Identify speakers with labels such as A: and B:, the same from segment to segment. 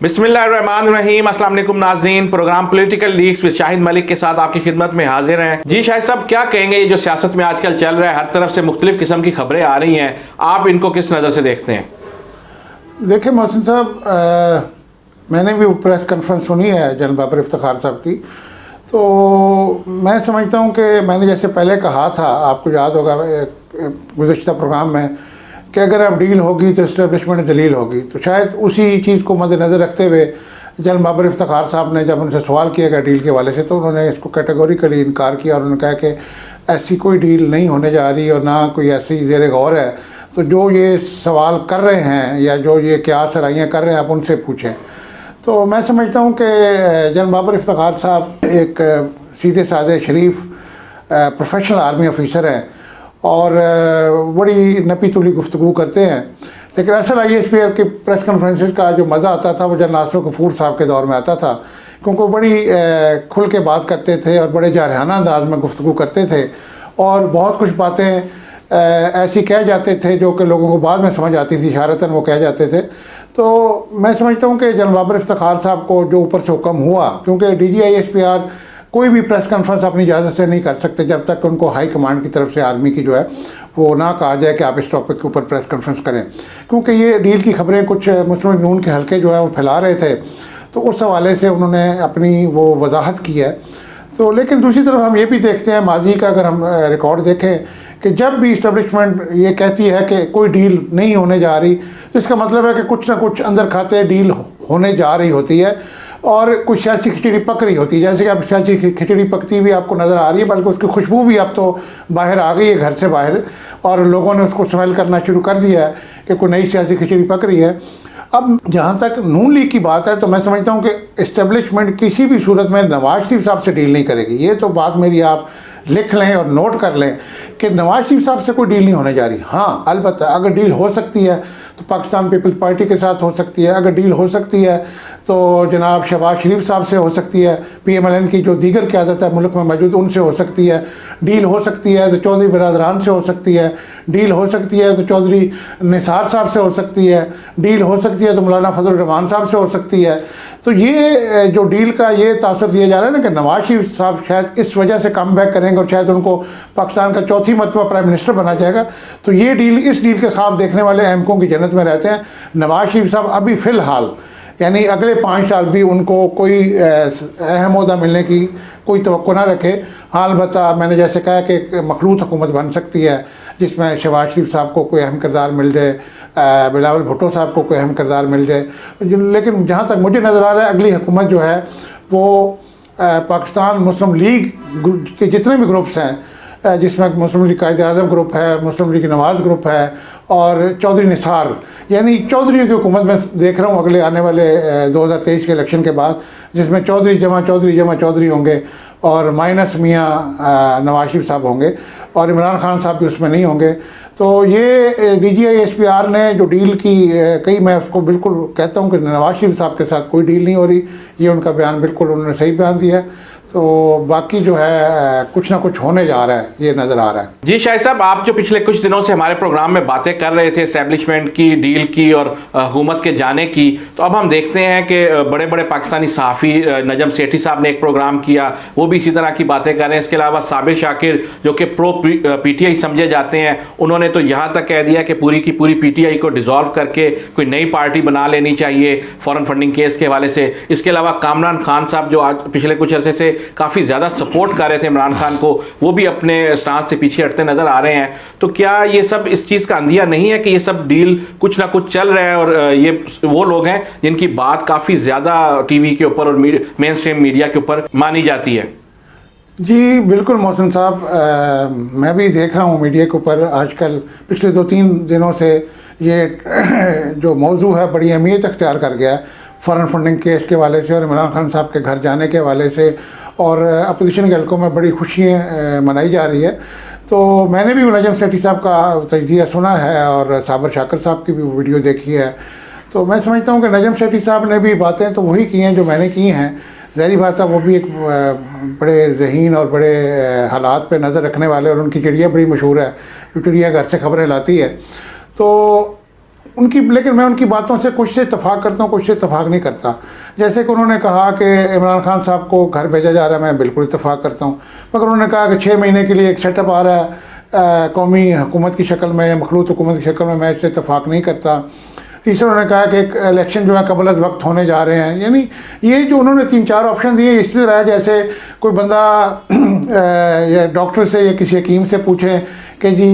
A: बिस्मिल्लाहिर्रहमानिर्रहीम। अस्सलाम वालेकुम नाज़रीन। Program political leaks with Shahid Malik के साथ आपकी खिदमत में हाजिर हैं। जी शाहिद साहब, क्या कहेंगे ये जो सियासत में आजकल चल रहा है, हर तरफ से मुख्तलिफ किस्म की खबरें आ रही हैं, आप इनको किस नज़र से देखते हैं?
B: देखिए मोहसिन साहब, मैंने भी प्रेस कॉन्फ्रेंस सुनी है जनरल बाबर इफ्तिखार साहब की। तो मैं समझता हूँ कि मैंने जैसे पहले कहा था, आपको याद होगा गुज़श्ता प्रोग्राम में, कि अगर अब डील होगी तो इस्टेब्लिशमेंट दलील होगी। तो शायद उसी चीज़ को मद्देनज़र रखते हुए जनरल बाबर इफ्तिखार साहब ने जब उनसे सवाल किया गया डील के हवाले से, तो उन्होंने इसको कैटेगोरिकली इनकार किया और उन्होंने कहा कि ऐसी कोई डील नहीं होने जा रही और ना कोई ऐसी ज़ेर गौर है। तो जो ये सवाल कर रहे हैं या जो ये क्या सराहियाँ कर रहे हैं, आप उनसे पूछें। तो मैं समझता हूँ कि जनरल बाबर इफ्तिखार साहब एक सीधे साधे शरीफ प्रोफेशनल आर्मी ऑफिसर हैं और बड़ी नपी तुली गुफ्तगू करते हैं। लेकिन असल ISPR के प्रेस कॉन्फ्रेंसेस का जो मज़ा आता था वो जनरल नासिर गफूर साहब के दौर में आता था, क्योंकि वो बड़ी खुल के बात करते थे और बड़े जारहाना अंदाज में गुफ्तगू करते थे और बहुत कुछ बातें ऐसी कह जाते थे जो कि लोगों को बाद में समझ आती थी, इशारतन वो कह जाते थे। तो मैं समझता हूँ कि जनरल बाबर इफ्तिखार साहब को जो ऊपर से हुक्म हुआ, क्योंकि DG ISPR कोई भी प्रेस कॉन्फ्रेंस अपनी इजाज़त से नहीं कर सकते जब तक उनको हाई कमांड की तरफ से आर्मी की जो है वो ना कहा जाए कि आप इस टॉपिक के ऊपर प्रेस कॉन्फ्रेंस करें। क्योंकि ये डील की खबरें कुछ मुस्लिम लीग नून के हल्के जो है वो फैला रहे थे, तो उस हवाले से उन्होंने अपनी वो वजाहत की है। तो लेकिन दूसरी तरफ हम ये भी देखते हैं, माजी का अगर हम रिकॉर्ड देखें कि जब भी इस्टेब्लिशमेंट ये कहती है कि कोई डील नहीं होने जा रही, तो इसका मतलब है कि कुछ ना कुछ अंदर खाते डील होने जा रही होती है और कुछ सियासी खिचड़ी पक रही होती है। जैसे कि अब सियासी खिचड़ी पकती भी आपको नज़र आ रही है, बल्कि उसकी खुशबू भी अब तो बाहर आ गई है घर से बाहर, और लोगों ने उसको स्मेल करना शुरू कर दिया है कि कोई नई सियासी खिचड़ी पक रही है। अब जहाँ तक नून लीग की बात है, तो मैं समझता हूँ कि इस्टेब्लिशमेंट किसी भी सूरत में नवाज शरीफ साहब से डील नहीं करेगी। ये तो बात मेरी आप लिख लें और नोट कर लें कि नवाज शरीफ साहब से कोई डील नहीं होने जा रही। हाँ, अलबत्ता अगर डील हो सकती है तो पाकिस्तान पीपल्स पार्टी के साथ हो सकती है। अगर डील हो सकती है तो जनाब शहबाज शरीफ साहब से हो सकती है, PMLN की जो दीगर क़यादत है मुल्क में मौजूद, उनसे हो सकती है। डील हो सकती है तो चौधरी बरादरान से हो सकती है। डील हो सकती है तो चौधरी निसार साहब से हो सकती है। डील हो सकती है तो मौलाना फजल रहमान साहब से हो सकती है। तो ये जो डील का ये तासर दिया जा रहा है ना कि नवाज शरीफ साहब शायद इस वजह से कम बैक करेंगे और शायद उनको पाकिस्तान का चौथी मरतबा प्राइम मिनिस्टर बना जाएगा। तो ये डील, इस डील के ख्वाब देखने वाले अहमकों की जन्नत में रहते हैं। नवाज शरीफ साहब अभी फ़िलहाल यानी अगले 5 साल भी उनको कोई अहम ओहदा मिलने की कोई तवक्को ना रखे। हाँ, अलबत्ता मैंने जैसे कहा कि एक मखलूत हुकूमत बन सकती है जिसमें शहबाज शरीफ साहब को कोई अहम किरदार मिल जाए, बिलावल भुट्टो साहब को कोई अहम किरदार मिल जाए। लेकिन जहाँ तक मुझे नज़र आ रहा है, अगली हुकूमत जो है वो पाकिस्तान मुस्लिम लीग के जितने भी ग्रुप्स हैं, जिसमें मुस्लिम लीग कायद आज़म ग्रुप है, मुस्लिम लीग नवाज़ ग्रुप है और चौधरी निसार, यानी चौधरी की हुकूमत में देख रहा हूँ अगले आने वाले 2023 के इलेक्शन के बाद, जिसमें चौधरी जमा चौधरी होंगे और माइनस मियाँ नवाज शरीफ साहब होंगे और इमरान खान साहब भी उसमें नहीं होंगे। तो ये DG ISPR ने जो डील की कही, मैं उसको बिल्कुल कहता हूँ कि नवाज शरीफ साहब के साथ कोई डील नहीं हो रही। ये उनका बयान बिल्कुल उन्होंने सही बयान दिया है। तो बाकी जो है कुछ ना कुछ होने जा रहा है, ये नज़र आ रहा है।
A: जी शाहिद साहब, आप जो पिछले कुछ दिनों से हमारे प्रोग्राम में बातें कर रहे थे एस्टेब्लिशमेंट की, डील की और हुकूमत के जाने की, तो अब हम देखते हैं कि बड़े बड़े पाकिस्तानी सहाफ़ी नजम सेठी साहब ने एक प्रोग्राम किया, वो भी इसी तरह की बातें कर रहे हैं। इसके अलावा साबिर शाकिर जो कि प्रो PTI समझे जाते हैं, उन्होंने तो यहाँ तक कह दिया कि पूरी की पूरी PTI को डिज़ोल्व करके कोई नई पार्टी बना लेनी चाहिए फॉरेन फंडिंग केस के हवाले से। इसके अलावा कामरान खान साहब जो आज पिछले कुछ अरसे से काफ़ी ज़्यादा सपोर्ट कर रहे थे इमरान खान को, वो भी अपने स्टांस से पीछे हटते नज़र आ रहे हैं। तो क्या ये सब इस चीज़ का अंदिया नहीं है कि ये सब डील कुछ ना कुछ चल रहा है और ये वो लोग हैं जिनकी बात काफ़ी ज़्यादा TV के ऊपर और मेन स्ट्रीम मीडिया के ऊपर मानी जाती है?
B: जी बिल्कुल मोहसिन साहब, मैं भी देख रहा हूँ मीडिया के ऊपर आजकल पिछले 2-3 दिनों से ये जो मौजू है बड़ी अहमियत अख्तियार कर गया है फ़ॉरेन फंडिंग केस के हवाले से और इमरान खान साहब के घर जाने के हवाले से, और अपोजिशन के हल्कों में बड़ी खुशियाँ मनाई जा रही है। तो मैंने भी नजम सेठी साहब का तजज़िया सुना है और साबिर शाकिर साहब की भी वीडियो देखी है। तो मैं समझता हूँ कि नजम सेठी साहब ने भी बातें तो वही की हैं जो मैंने की हैं। ज़ाहिर बात है वो भी एक बड़े ज़हीन और बड़े हालात पे नज़र रखने वाले, और उनकी चिड़िया बड़ी मशहूर है जो चिड़िया घर से खबरें लाती है। तो उनकी, लेकिन मैं उनकी बातों से कुछ से इत्तफाक करता हूँ, कुछ से इत्तफाक नहीं करता। जैसे कि उन्होंने कहा कि इमरान खान साहब को घर भेजा जा रहा है, मैं बिल्कुल इत्तफाक करता हूँ। मगर उन्होंने कहा कि 6 महीने के लिए एक सेटअप आ रहा है कौमी हुकूमत की शक्ल में, मखलूत हुकूमत की शक्ल में, मैं इससे इत्तफाक नहीं करता। तीसरा उन्होंने कहा कि एक इलेक्शन जो है कबल अज़ वक्त होने जा रहे हैं। यानी ये जो उन्होंने 3-4 ऑप्शन दिए, इस तरह है जैसे कोई बंदा या डॉक्टर से या किसी हकीम से पूछे कि जी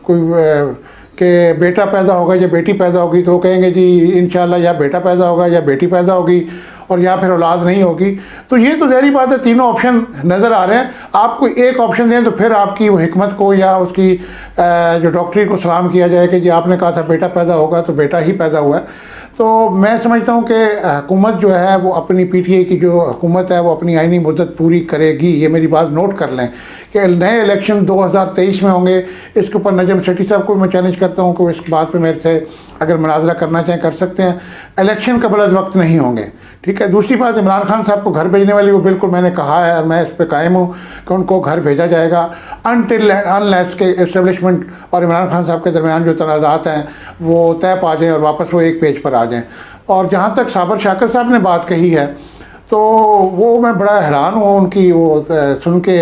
B: कोई कि बेटा पैदा होगा या बेटी पैदा होगी, तो वो कहेंगे जी इंशाल्लाह या बेटा पैदा होगा या बेटी पैदा होगी, और या फिर औलाद नहीं होगी। तो ये तो ज़ाहिर बात है, तीनों ऑप्शन नज़र आ रहे हैं। आपको एक ऑप्शन दें तो फिर आपकी वो हिकमत को या उसकी जो डॉक्टरी को सलाम किया जाए कि जी आपने कहा था बेटा पैदा होगा तो बेटा ही पैदा हुआ है। तो मैं समझता हूँ कि हुकूमत जो है वो अपनी PTI की जो हुकूमत है वो अपनी आइनी मुद्दत पूरी करेगी। ये मेरी बात नोट कर लें कि नए इलेक्शन 2023 में होंगे। इसके ऊपर नजम सेठी साहब को मैं चैलेंज करता हूँ कि इस बात पे मेरे से अगर मुनाजरा करना चाहें कर सकते हैं। इलेक्शन कबल अज़ वक्त नहीं होंगे, ठीक है। दूसरी बात, इमरान खान साहब को घर भेजने वाली वो बिल्कुल मैंने कहा है और मैं इस पर कायम हूँ कि उनको घर भेजा जाएगा अनटिल अनलेस के इस्टेब्लिशमेंट और इमरान खान साहब के दरमियान जो तनाज़ात हैं वो तय पा जाएँ और वापस वो एक पेज पर आ जाएँ। और जहाँ तक साबर शाकर साहब ने बात कही है तो वो मैं बड़ा हैरान हूँ उनकी वो सुन के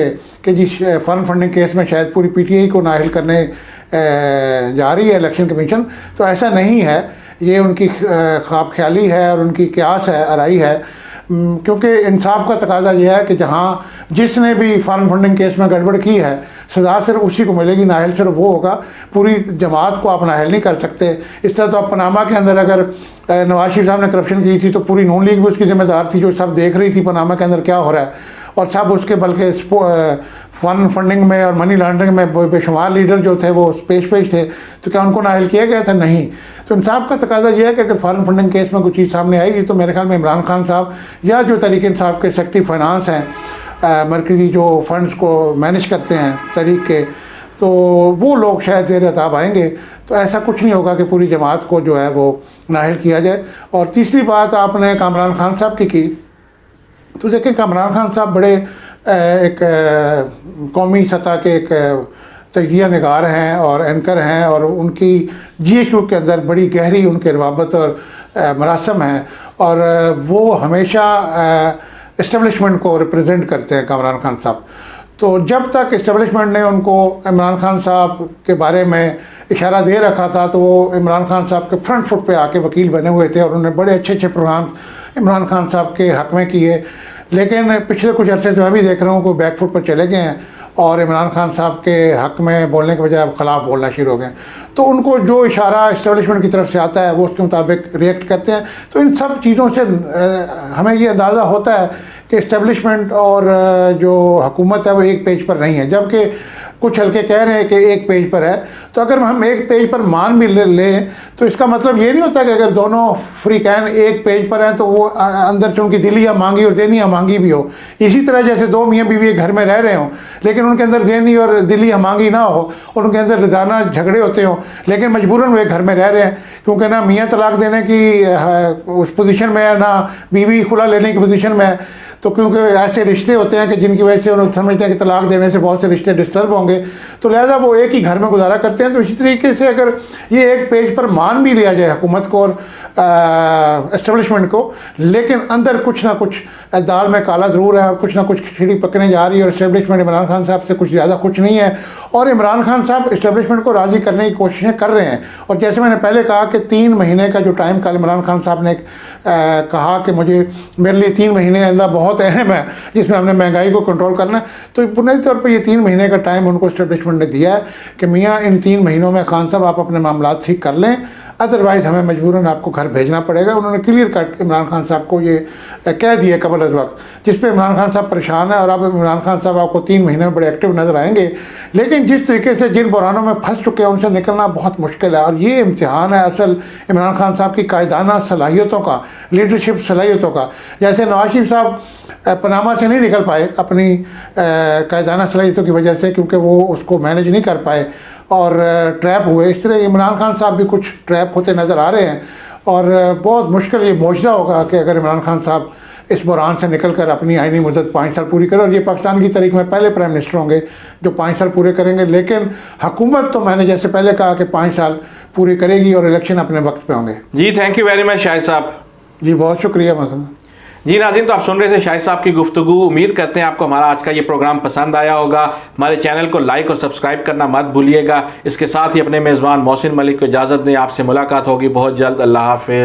B: कि जी फ़र्म फंडिंग केस में शायद पूरी PTI को नाअहल करने जा रही है इलेक्शन कमीशन। तो ऐसा नहीं है, ये उनकी ख्वाब ख्याली है और उनकी क्यास है, आराई है। क्योंकि इंसाफ का तकाजा यह है कि जहाँ जिसने भी फार्म फंडिंग केस में गड़बड़ की है सज़ा सिर्फ उसी को मिलेगी, नाअहल सिर्फ वो होगा। पूरी जमात को आप नाअहल नहीं कर सकते। इस तरह तो आप पनामा के अंदर अगर नवाज शरीफ साहब ने करप्शन की थी तो पूरी नून लीग भी उसकी जिम्मेदार थी, जो सब देख रही थी पनामा के अंदर क्या हो रहा है। और सब उसके बल्कि फंड फंडिंग में और मनी लॉन्ड्रिंग में बेशुमार लीडर जो थे वो पेश थे। तो क्या उनको नाअहल किया गया था? नहीं। तो इंसाफ का तकाजा यह है कि अगर फॉरेन फंडिंग केस में कोई चीज़ सामने आएगी तो मेरे ख्याल में इमरान खान साहब या जो तहरीक इंसाफ के सेक्रेटरी फाइनेंस हैं, मरकज़ी जो फंड्स को मैनेज करते हैं तहरीक के, तो वो लोग शायद देर अताब आएंगे। तो ऐसा कुछ नहीं होगा कि पूरी जमात को जो है वो नाअहल किया जाए। और तीसरी बात आपने कामरान खान साहब की तो देखिए कामरान खान साहब बड़े एक कौमी सतह के एक तजिया निगार हैं और एंकर हैं, और उनकी GHQ के अंदर बड़ी गहरी उनके रवाबत और मरासम हैं, और वो हमेशा इस्टेब्लिशमेंट को रिप्रेजेंट करते हैं कामरान खान साहब। तो जब तक इस्टेब्लिशमेंट ने उनको इमरान खान साहब के बारे में इशारा दे रखा था तो वो इमरान खान साहब के फ्रंट फुट पे आके वकील बने हुए थे, और उन्होंने बड़े अच्छे अच्छे प्रोग्राम इमरान खान साहब के हक़ में किए। लेकिन पिछले कुछ अरसे से मैं भी देख रहा हूँ कि बैक फुट पर चले गए हैं और इमरान खान साहब के हक़ में बोलने के बजाय अब ख़िलाफ़ बोलना शुरू हो गए। तो उनको जो इशारा इस्टेब्लिशमेंट की तरफ से आता है वो उसके मुताबिक रिएक्ट करते हैं। तो इन सब चीज़ों से हमें ये अंदाज़ा होता है कि इस्टेब्लिशमेंट और जो हुकूमत है वो एक पेज पर नहीं है, जबकि कुछ हल्के कह रहे हैं कि एक पेज पर है। तो अगर हम एक पेज पर मान भी लें तो इसका मतलब ये नहीं होता कि अगर दोनों फ्रीकैन एक पेज पर हैं तो वो अंदर से उनकी दिली या मांगी और देनी या मांगी भी हो। इसी तरह जैसे दो मियाँ बीवी एक घर में रह रहे हों लेकिन उनके अंदर देनी और दिली या मांगी ना हो और उनके अंदर रोज़ाना झगड़े होते हों, लेकिन मजबूरन वो एक घर में रह रहे हैं क्योंकि ना मियाँ तलाक देने की उस पोजीशन में है ना बीवी खुला लेने की पोजीशन में है। तो क्योंकि ऐसे रिश्ते होते हैं कि जिनकी वजह से उन्हें समझते हैं कि तलाक देने से बहुत से रिश्ते डिस्टर्ब होंगे, तो लिहाजा वो एक ही घर में गुजारा करते हैं। तो इसी तरीके से अगर ये एक पेज पर मान भी लिया जाए हुकूमत को और एस्टेब्लिशमेंट को, लेकिन अंदर कुछ ना कुछ दाल में काला ज़रूर है और कुछ ना कुछ खिचड़ी पकने जा रही है। और इस्टेब्लिशमेंट इमरान खान साहब से कुछ ज़्यादा कुछ नहीं है, और इमरान खान साहब इस्टेब्लिशमेंट को राज़ी करने की कोशिशें कर रहे हैं। और जैसे मैंने पहले कहा कि 3 महीने का जो टाइम कल इमरान खान साहब ने कहा कि मेरे लिए 3 महीने अंदर बहुत अहम है जिसमें हमने महंगाई को कंट्रोल करना है, तो बुनियादी तौर पर ये 3 महीने का टाइम उनको इस्टेब्लिशमेंट ने दिया है कि मियाँ इन 3 महीनों में खान साहब आप अपने मामला ठीक कर लें, अदरवाइज़ हमें मजबूरन आपको घर भेजना पड़ेगा। उन्होंने क्लियर कट इमरान खान साहब को ये कह दिया कबल अज़ वक्त, जिस पे इमरान खान साहब परेशान है। और अब इमरान खान साहब आपको 3 महीने में बड़े एक्टिव नज़र आएंगे, लेकिन जिस तरीके से जिन बुरानों में फंस चुके हैं उनसे निकलना बहुत मुश्किल है। और ये इम्तिहान है असल इमरान खान साहब की कायदाना सलाहियतों का, लीडरशिप सलाहियतों का। जैसे नवाज शरीफ साहब पनामा से नहीं निकल पाए अपनी कायदाना सलाहियतों की वजह से, क्योंकि वो उसको मैनेज नहीं कर पाए और ट्रैप हुए। इस तरह इमरान खान साहब भी कुछ ट्रैप होते नज़र आ रहे हैं। और बहुत मुश्किल ये मोजज़ा होगा कि अगर इमरान खान साहब इस बुरान से निकल कर अपनी आइनी मुद्दत 5 साल पूरी करे, और ये पाकिस्तान की तारीख में पहले प्राइम मिनिस्टर होंगे जो 5 साल पूरे करेंगे। लेकिन हुकूमत तो मैंने जैसे पहले कहा कि 5 साल पूरी करेगी और इलेक्शन अपने वक्त पे होंगे।
A: जी thank you very much Shahid साहब।
B: जी बहुत शुक्रिया मसलन।
A: जी नाज़रीन, तो आप सुन रहे थे शाहिद साहब की गुफ्तगू। उम्मीद करते हैं आपको हमारा आज का ये प्रोग्राम पसंद आया होगा। हमारे चैनल को लाइक और सब्सक्राइब करना मत भूलिएगा। इसके साथ ही अपने मेज़बान मोहसिन मलिक को इजाज़त दें। आपसे मुलाकात होगी बहुत जल्द। अल्लाह हाफ़िज़।